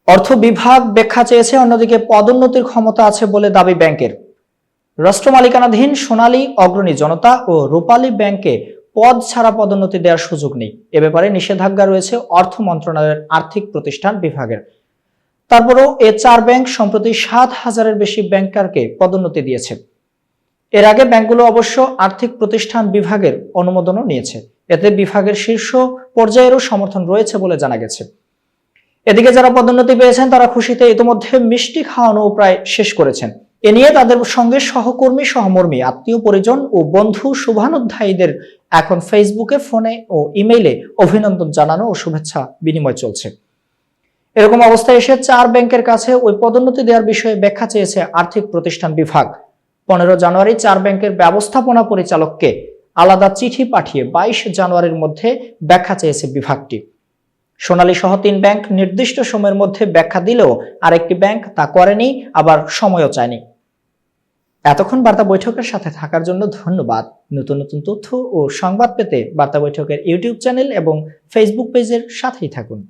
অর্থ বিভাগ ব্যাখ্যা চেয়েছে, অন্যদিকে পদোন্নতির ক্ষমতা আছে বলে দাবি ব্যাংকের। রাষ্ট্র মালিকানাধীন সোনালী অগ্রণী জনতা ও রূপালী ব্যাংকে পদ ছাড়া পদোন্নতি দেওয়ার সুযোগ নেই। এ ব্যাপারে নিষেধাজ্ঞা রয়েছে অর্থ মন্ত্রণালয়ের আর্থিক প্রতিষ্ঠান বিভাগের। তারপরও এ চার ব্যাংক সম্প্রতি 7,000-এর বেশি ব্যাংকারকে পদোন্নতি দিয়েছে। এর আগে ব্যাংকগুলো অবশ্য আর্থিক প্রতিষ্ঠান বিভাগের অনুমোদনও নিয়েছে। এতে বিভাগের শীর্ষ পর্যায়েরও সমর্থন রয়েছে বলে জানা গেছে। এদিকে যারা পদোন্নতি পেয়েছেন তারা খুশিতে ইতিমধ্যে মিষ্টি খাওয়ানো প্রায় শেষ করেছেন। এ নিয়ে তাদের সঙ্গে সহকর্মী, সহমর্মী, আত্মীয় পরিজন ও বন্ধু শুভানুধ্যায়ীদের এখন ফেসবুকে, ফোনে ও ইমেইলে অভিনন্দন জানানো ও শুভেচ্ছা বিনিময় চলছে। এরকম অবস্থায় এসে চার ব্যাংকের কাছে ওই পদোন্নতি দেওয়ার বিষয়ে ব্যাখ্যা চেয়েছে আর্থিক প্রতিষ্ঠান বিভাগ। 15 জানুয়ারি চার ব্যাংকের ব্যবস্থাপনা পরিচালককে আলাদা চিঠি পাঠিয়ে 22 জানুয়ারির মধ্যে ব্যাখ্যা চেয়েছে বিভাগটি। সোনালী সহ 3 ব্যাংক নির্দিষ্ট সময়ের মধ্যে ব্যাখ্যা দিলেও আরেকটি ব্যাংক তা করেনি, আবার সময়ও চায়নি। এতক্ষণ বার্তা বৈঠকের সাথে থাকার জন্য ধন্যবাদ। নতুন নতুন তথ্য ও সংবাদ পেতে বার্তা বৈঠকের ইউটিউব চ্যানেল এবং ফেসবুক পেজের সাথেই থাকুন।